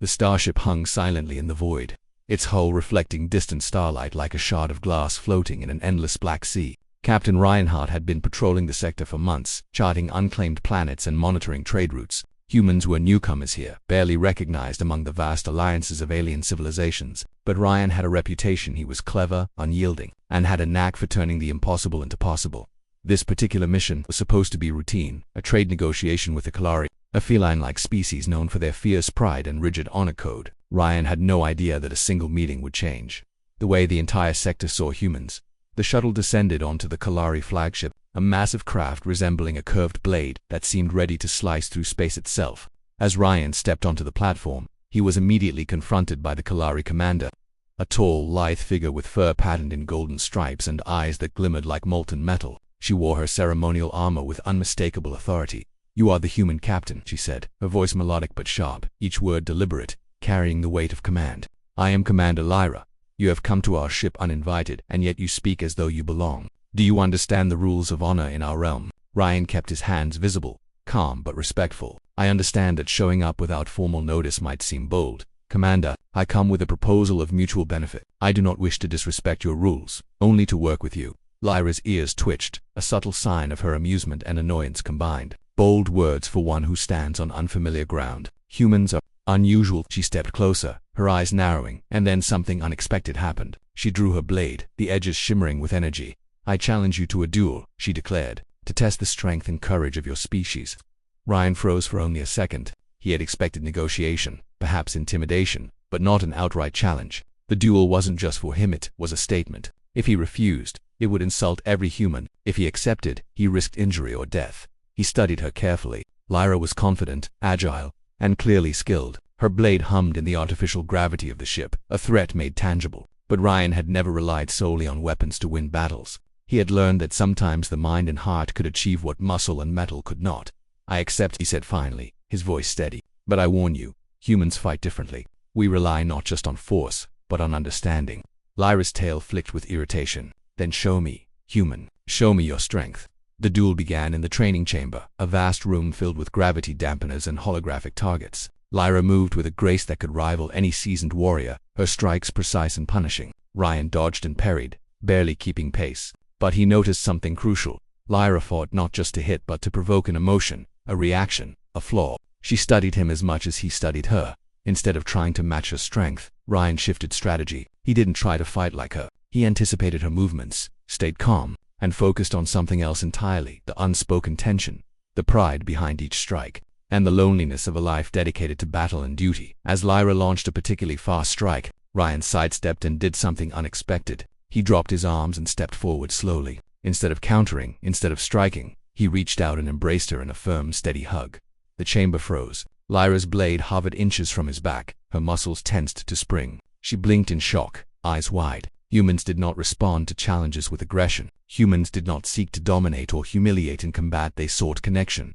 The starship hung silently in the void, its hull reflecting distant starlight like a shard of glass floating in an endless black sea. Captain Reinhardt had been patrolling the sector for months, charting unclaimed planets and monitoring trade routes. Humans were newcomers here, barely recognized among the vast alliances of alien civilizations, but Ryan had a reputation. He was clever, unyielding, and had a knack for turning the impossible into possible. This particular mission was supposed to be routine, a trade negotiation with the Kalari, a feline-like species known for their fierce pride and rigid honor code. Ryan had no idea that a single meeting would change the way the entire sector saw humans. The shuttle descended onto the Kalari flagship, a massive craft resembling a curved blade that seemed ready to slice through space itself. As Ryan stepped onto the platform, he was immediately confronted by the Kalari commander, a tall, lithe figure with fur patterned in golden stripes and eyes that glimmered like molten metal. She wore her ceremonial armor with unmistakable authority. "You are the human captain," she said, her voice melodic but sharp, each word deliberate, carrying the weight of command. "I am Commander Lyra. You have come to our ship uninvited, and yet you speak as though you belong. Do you understand the rules of honor in our realm?" Ryan kept his hands visible, calm but respectful. "I understand that showing up without formal notice might seem bold. Commander, I come with a proposal of mutual benefit. I do not wish to disrespect your rules, only to work with you." Lyra's ears twitched, a subtle sign of her amusement and annoyance combined. Bold words for one who stands on unfamiliar ground. "Humans are unusual." She stepped closer, her eyes narrowing, and then something unexpected happened. She drew her blade, the edges shimmering with energy. "I challenge you to a duel," she declared, "to test the strength and courage of your species." Ryan froze for only a second. He had expected negotiation, perhaps intimidation, but not an outright challenge. The duel wasn't just for him, it was a statement. If he refused, it would insult every human. If he accepted, he risked injury or death. He studied her carefully. Lyra was confident, agile, and clearly skilled. Her blade hummed in the artificial gravity of the ship, a threat made tangible. But Ryan had never relied solely on weapons to win battles. He had learned that sometimes the mind and heart could achieve what muscle and metal could not. "I accept," he said finally, his voice steady. "But I warn you, humans fight differently. We rely not just on force, but on understanding." Lyra's tail flicked with irritation. "Then show me, human. Show me your strength." The duel began in the training chamber, a vast room filled with gravity dampeners and holographic targets. Lyra moved with a grace that could rival any seasoned warrior, her strikes precise and punishing. Ryan dodged and parried, barely keeping pace. But he noticed something crucial. Lyra fought not just to hit but to provoke an emotion, a reaction, a flaw. She studied him as much as he studied her. Instead of trying to match her strength, Ryan shifted strategy. He didn't try to fight like her. He anticipated her movements, stayed calm, and focused on something else entirely: the unspoken tension, the pride behind each strike, and the loneliness of a life dedicated to battle and duty. As Lyra launched a particularly fast strike, Ryan sidestepped and did something unexpected. He dropped his arms and stepped forward slowly. Instead of countering, instead of striking, he reached out and embraced her in a firm, steady hug. The chamber froze. Lyra's blade hovered inches from his back, her muscles tensed to spring. She blinked in shock, eyes wide. Humans did not respond to challenges with aggression. Humans did not seek to dominate or humiliate in combat, they sought connection.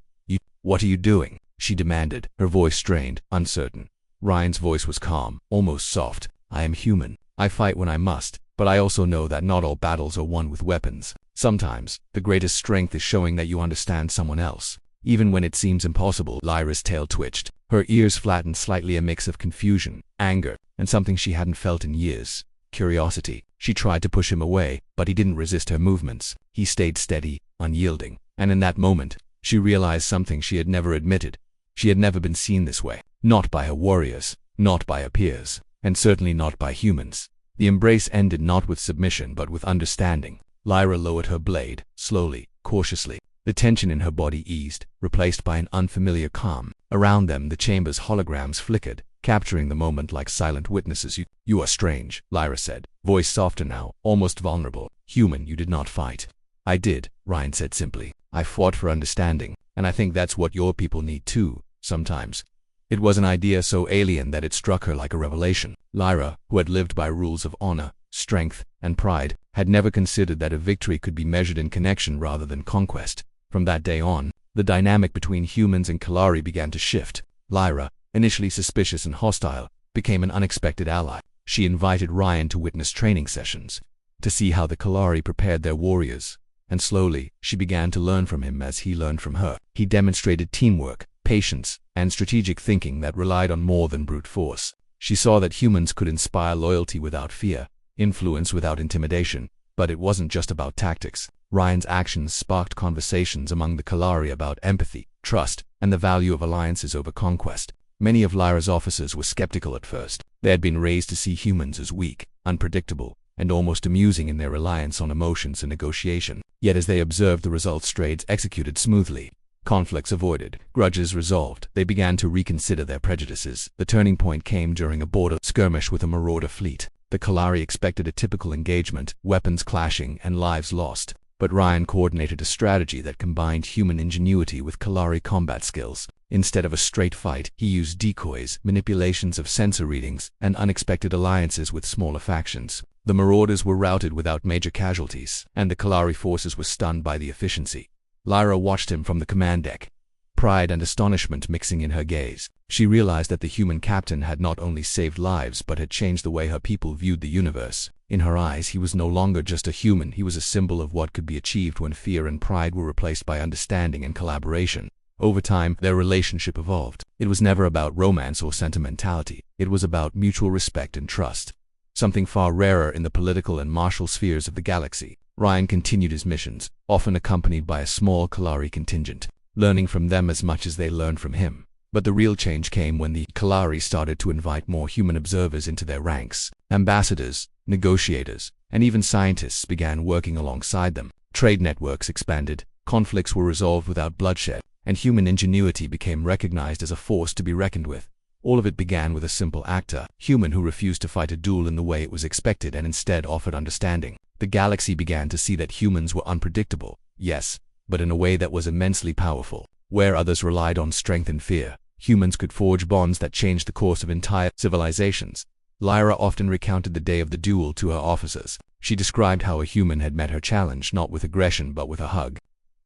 "What are you doing?" she demanded, her voice strained, uncertain. Ryan's voice was calm, almost soft. "I am human. I fight when I must, but I also know that not all battles are won with weapons. Sometimes, the greatest strength is showing that you understand someone else, even when it seems impossible." Lyra's tail twitched. Her ears flattened slightly, a mix of confusion, anger, and something she hadn't felt in years: curiosity. She tried to push him away, but he didn't resist her movements. He stayed steady, unyielding. And in that moment, she realized something she had never admitted. She had never been seen this way. Not by her warriors, not by her peers, and certainly not by humans. The embrace ended not with submission but with understanding. Lyra lowered her blade, slowly, cautiously. The tension in her body eased, replaced by an unfamiliar calm. Around them, the chamber's holograms flickered, capturing the moment like silent witnesses. You are strange," Lyra said, voice softer now, almost vulnerable. "Human, you did not fight." "I did," Ryan said simply. "I fought for understanding, and I think that's what your people need too, sometimes." It was an idea so alien that it struck her like a revelation. Lyra, who had lived by rules of honor, strength, and pride, had never considered that a victory could be measured in connection rather than conquest. From that day on, the dynamic between humans and Kalari began to shift. Lyra, initially suspicious and hostile, became an unexpected ally. She invited Ryan to witness training sessions, to see how the Kalari prepared their warriors, and slowly, she began to learn from him as he learned from her. He demonstrated teamwork, patience, and strategic thinking that relied on more than brute force. She saw that humans could inspire loyalty without fear, influence without intimidation, but it wasn't just about tactics. Ryan's actions sparked conversations among the Kalari about empathy, trust, and the value of alliances over conquest. Many of Lyra's officers were skeptical at first. They had been raised to see humans as weak, unpredictable, and almost amusing in their reliance on emotions and negotiation. Yet as they observed the results trades executed smoothly, conflicts avoided, grudges resolved, they began to reconsider their prejudices. The turning point came during a border skirmish with a marauder fleet. The Kalari expected a typical engagement, weapons clashing, and lives lost. But Ryan coordinated a strategy that combined human ingenuity with Kalari combat skills. Instead of a straight fight, he used decoys, manipulations of sensor readings, and unexpected alliances with smaller factions. The Marauders were routed without major casualties, and the Kalari forces were stunned by the efficiency. Lyra watched him from the command deck, pride and astonishment mixing in her gaze. She realized that the human captain had not only saved lives but had changed the way her people viewed the universe. In her eyes, he was no longer just a human, he was a symbol of what could be achieved when fear and pride were replaced by understanding and collaboration. Over time, their relationship evolved. It was never about romance or sentimentality. It was about mutual respect and trust, something far rarer in the political and martial spheres of the galaxy. Ryan continued his missions, often accompanied by a small Kalari contingent, learning from them as much as they learned from him. But the real change came when the Kalari started to invite more human observers into their ranks. Ambassadors, negotiators, and even scientists began working alongside them. Trade networks expanded, conflicts were resolved without bloodshed, and human ingenuity became recognized as a force to be reckoned with. All of it began with a simple actor, human who refused to fight a duel in the way it was expected and instead offered understanding. The galaxy began to see that humans were unpredictable, yes, but in a way that was immensely powerful. Where others relied on strength and fear, humans could forge bonds that changed the course of entire civilizations. Lyra often recounted the day of the duel to her officers. She described how a human had met her challenge not with aggression but with a hug.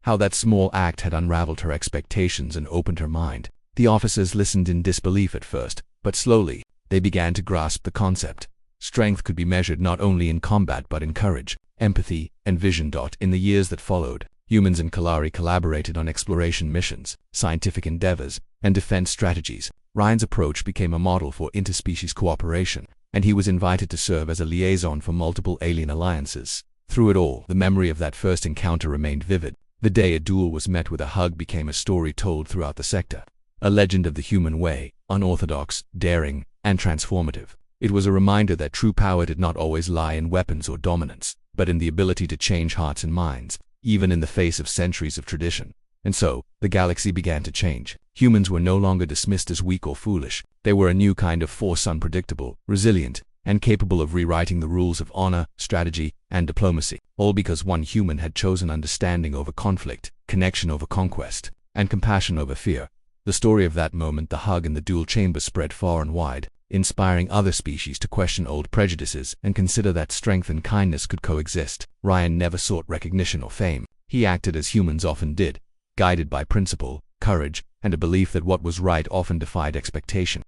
How that small act had unraveled her expectations and opened her mind. The officers listened in disbelief at first, but slowly, they began to grasp the concept. Strength could be measured not only in combat but in courage, empathy, and vision. In the years that followed, humans and Kalari collaborated on exploration missions, scientific endeavors, and defense strategies. Ryan's approach became a model for interspecies cooperation, and he was invited to serve as a liaison for multiple alien alliances. Through it all, the memory of that first encounter remained vivid. The day a duel was met with a hug became a story told throughout the sector. A legend of the human way, unorthodox, daring, and transformative. It was a reminder that true power did not always lie in weapons or dominance, but in the ability to change hearts and minds, even in the face of centuries of tradition. And so, the galaxy began to change. Humans were no longer dismissed as weak or foolish. They were a new kind of force, unpredictable, resilient, and capable of rewriting the rules of honor, strategy, and diplomacy. All because one human had chosen understanding over conflict, connection over conquest, and compassion over fear. The story of that moment, the hug in the duel chamber, spread far and wide, inspiring other species to question old prejudices and consider that strength and kindness could coexist. Ryan never sought recognition or fame. He acted as humans often did, guided by principle, courage, and a belief that what was right often defied expectation.